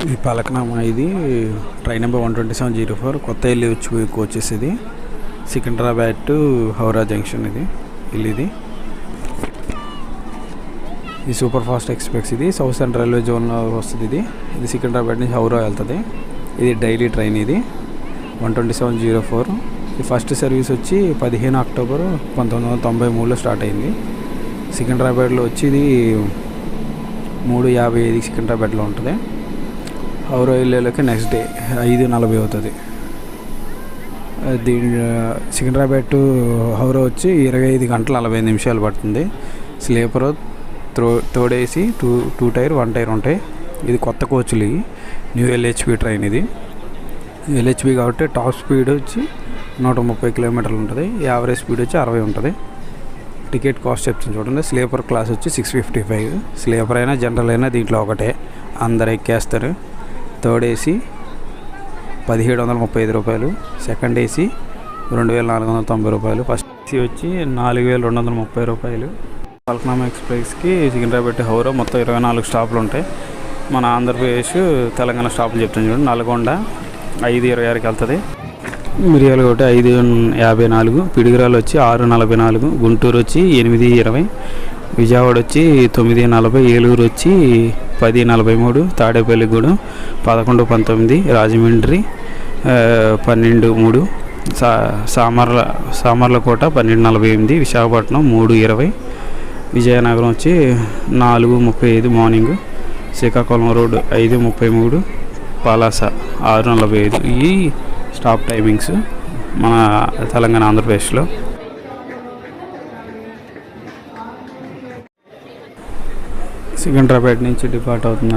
ఇది పలకనామా. ఇది train number 12704 కొత్త ఇల్లు వచ్చి కోచెస్. ఇది సికింద్రాబాద్ టు హౌరా జంక్షన్. ఇది సూపర్ ఫాస్ట్ ఎక్స్ప్రెస్. ఇది సౌత్ సెంట్రల్ రైల్వే జోన్లో వస్తుంది. ఇది సికింద్రాబాద్ నుంచి హౌరా వెళ్తుంది. ఇది డైలీ ట్రైన్. ఇది 12704. ఈ ఫస్ట్ సర్వీస్ వచ్చి 15 అక్టోబర్ 1993లో స్టార్ట్ అయింది. సికింద్రాబాద్లో వచ్చి ఇది 3:55 సికింద్రాబాద్లో ఉంటుంది. హౌరా వెళ్ళేలోకి నెక్స్ట్ డే 5:40 అవుతుంది. దీని సికింద్రాబాద్ టు హౌరా వచ్చి 25 గంటల 45 నిమిషాలు పడుతుంది. Sleeper third AC 2 tier 1 tier ఉంటాయి. ఇది కొత్త కోచ్లు. New LHP train. ఇది LHP కాబట్టి టాప్ స్పీడ్ వచ్చి 130 కిలోమీటర్లు ఉంటుంది. యావరేజ్ స్పీడ్ వచ్చి 60 ఉంటుంది. టికెట్ కాస్ట్ చెప్తాను చూడండి. స్లీపర్ క్లాస్ వచ్చి 655. స్లీపర్ అయినా జనరల్ అయినా దీంట్లో ఒకటే, అందరు ఎక్కేస్తారు. థర్డ్ ఏసీ 1735 రూపాయలు. సెకండ్ ఏసీ 2490 రూపాయలు. ఫస్ట్ ఏసీ వచ్చి 4230 రూపాయలు. పలకనామా ఎక్స్ప్రెస్కి సికింద్రాబాద్ హౌరా మొత్తం 24 స్టాపులు ఉంటాయి. మన ఆంధ్రప్రదేశ్ తెలంగాణ స్టాపులు చెప్తాను చూడండి. నల్గొండ 5:26కి వెళ్తుంది. మిరియాలు ఒకటి 5:54. పిడిగిరాలు వచ్చి 6:44. గుంటూరు వచ్చి 8:20. విజయవాడ వచ్చి 9:40. ఏలూరు వచ్చి 10:43. తాడేపల్లిగూడెం 11:19. రాజమండ్రి 12:03. సామర్లకోట 12:48. విశాఖపట్నం 3:20. విజయనగరం వచ్చి 4:35 మార్నింగ్. శ్రీకాకుళం రోడ్ 5:33. పలాస 6:45. ఈ స్టాప్ టైమింగ్స్ మన తెలంగాణ ఆంధ్రప్రదేశ్లో. సికింద్రాబాద్ నుంచి డిపార్ట్ అవుతున్న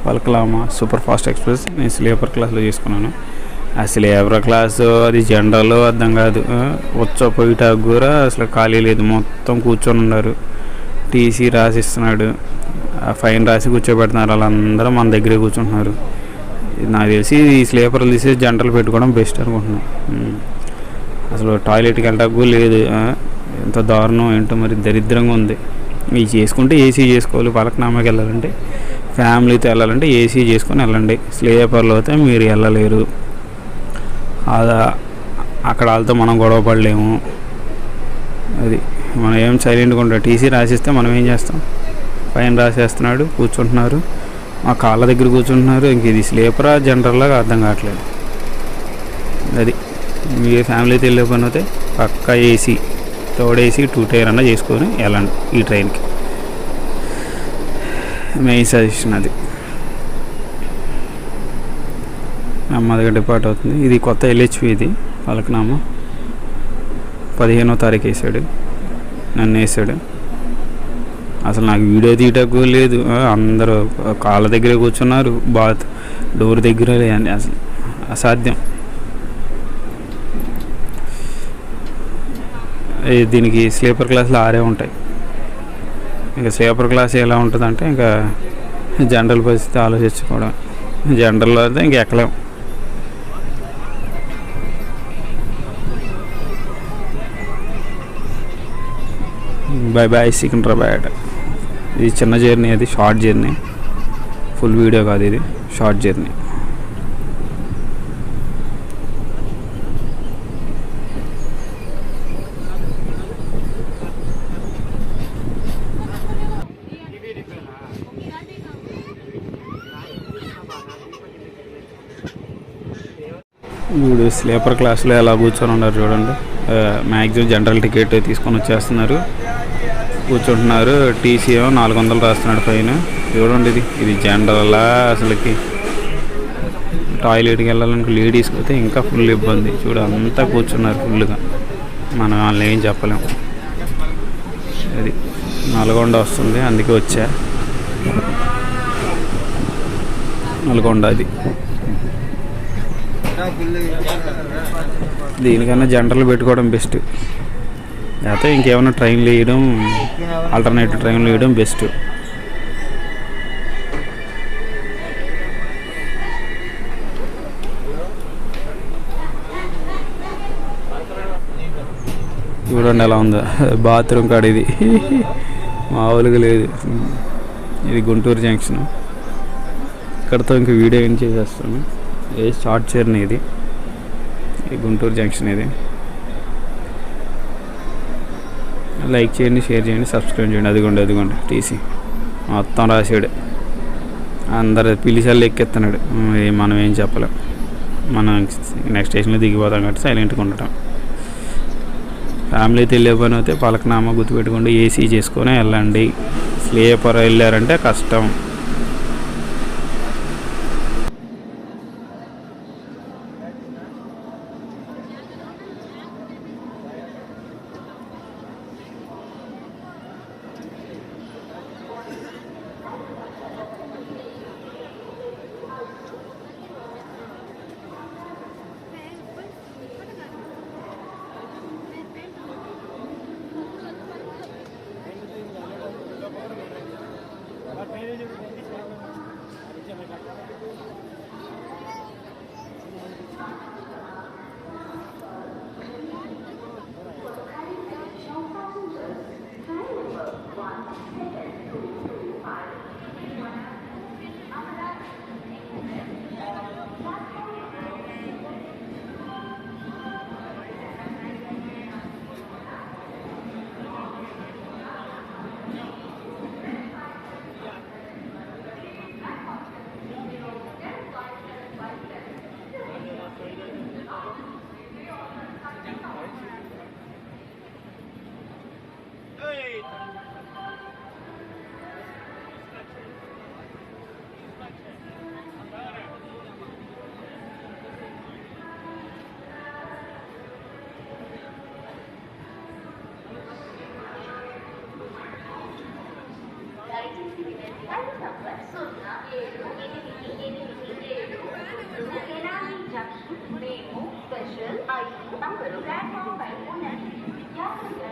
పలకనామా సూపర్ ఫాస్ట్ ఎక్స్ప్రెస్ నేను స్లీపర్ క్లాస్లో చేసుకున్నాను. ఆ స్లీపర్ క్లాసు అది జనరల్ అర్థం కాదు. పోయిటాకు కూడా అసలు ఖాళీ లేదు, మొత్తం కూర్చొని ఉన్నారు. టీసీ రాసిస్తున్నాడు, ఫైన్ రాసి కూర్చోబెడుతున్నారు. వాళ్ళందరూ మన దగ్గరే కూర్చుంటున్నారు. నాకు తెలిసి ఈ స్లీపర్లు తీసి జనరల్ పెట్టుకోవడం బెస్ట్ అనుకుంటున్నాను. అసలు టాయిలెట్కి వెళ్ళడానికి లేదు. ఎంత దారుణం ఏంటో, మరి దరిద్రంగా ఉంది. ఇవి చేసుకుంటే ఏసీ చేసుకోవాలి. పలకనామాకి వెళ్ళాలంటే, ఫ్యామిలీతో వెళ్ళాలంటే ఏసీ చేసుకొని వెళ్ళండి. స్లీపర్లో అయితే మీరు వెళ్ళలేరు. అక్కడ వాళ్ళతో మనం గొడవ పడలేము. అది మనం ఏం సైలెంట్గా ఉంటాం. టీసీ రాసిస్తే మనం ఏం చేస్తాం? ఫైన్ రాసేస్తున్నాడు, కూర్చుంటున్నారు, మా కాళ్ళ దగ్గర కూర్చుంటున్నారు. ఇంక ఇది స్లీపరా జనరల్లాగా అర్థం కావట్లేదు. అది మీ ఫ్యామిలీతో వెళ్ళే పని అయితే పక్కా ఏసీ, థర్డ్ ఏసీ 2 టైర్ అన్నా చేసుకొని వెళ్ళండి ఈ ట్రైన్కి. మెయిన్ సజెషన్ అది. నెమ్మదిగా డిపార్ట్ అవుతుంది. ఇది కొత్త LHP. ఇది పలకనామా 15వ తారీఖు వేసాడు, నన్ను వేసాడు. అసలు నాకు వీడియో తీయటకు లేదు. అందరూ కాళ్ళ దగ్గరే కూర్చున్నారు, బాత్ డోర్ దగ్గర. అసలు అసాధ్యం. దీనికి స్లీపర్ క్లాసులు 6 ఉంటాయి. ఇంకా స్లీపర్ క్లాస్ ఎలా ఉంటుందంటే ఇంకా జనరల్ పరిస్థితి ఆలోచించుకోవడం. జనరల్లో అయితే ఇంక ఎక్కలేం. Bye bye Secunderabad. ఇది చిన్న జర్నీ, అది షార్ట్ జర్నీ, ఫుల్ వీడియో కాదు, ఇది షార్ట్ జర్నీ. వీడు స్లీపర్ క్లాస్లో ఎలా కూర్చొని ఉన్నారు చూడండి. మ్యాక్సిమం జనరల్ టికెట్ తీసుకొని వచ్చేస్తున్నారు, కూర్చుంటున్నారు. టీసీ ఏమో 400 రాస్తున్నాడు పైన. చూడండి, ఇది జనరల్లా అసలుకి. టాయిలెట్కి వెళ్ళాలనుకో లేడీస్కి అయితే ఇంకా ఫుల్ ఇబ్బంది. చూడు, అంతా కూర్చున్నారు ఫుల్గా. మనం వాళ్ళని ఏం చెప్పలేము. అది నల్గొండ వస్తుంది, అందుకే వచ్చా. నల్గొండ అది. దీనికన్నా జనరల్ పెట్టుకోవడం బెస్ట్. లేకపోతే ఇంకేమైనా ట్రైన్లు వేయడం, ఆల్టర్నేటివ్ ట్రైన్లు వేయడం బెస్ట్. చూడండి ఎలా ఉందో బాత్రూమ్ కాడ. ఇది మామూలుగా లేదు. ఇది గుంటూరు జంక్షన్. ఇక్కడతో ఇంక వీడియో ఏం చేసేస్తాను. ఏ షార్ట్ జర్నీ ఇది, ఈ గుంటూరు జంక్షన్ ఇది. లైక్ చేయండి, షేర్ చేయండి, సబ్స్క్రైబ్ చేయండి. అదిగోండి టీసీ మొత్తం రాసాడు. అందరు పిలిచాళ్ళు ఎక్కెత్తున్నాడు. మనం ఏం చెప్పలేం. మనం నెక్స్ట్ స్టేషన్లో దిగిపోతాం కాబట్టి సైలెంట్గా ఉండటం. ఫ్యామిలీతో వెళ్ళే పని అయితే పలకనామా గుర్తుపెట్టుకోండి, ఏసీ చేసుకొని వెళ్ళండి. స్లీపర్ వెళ్ళారంటే కష్టం. మేము స్పెషల్ 5 అంకెలు ప్లాట్ఫామ్ పై ఉన్నది. జాగ్రత్తగా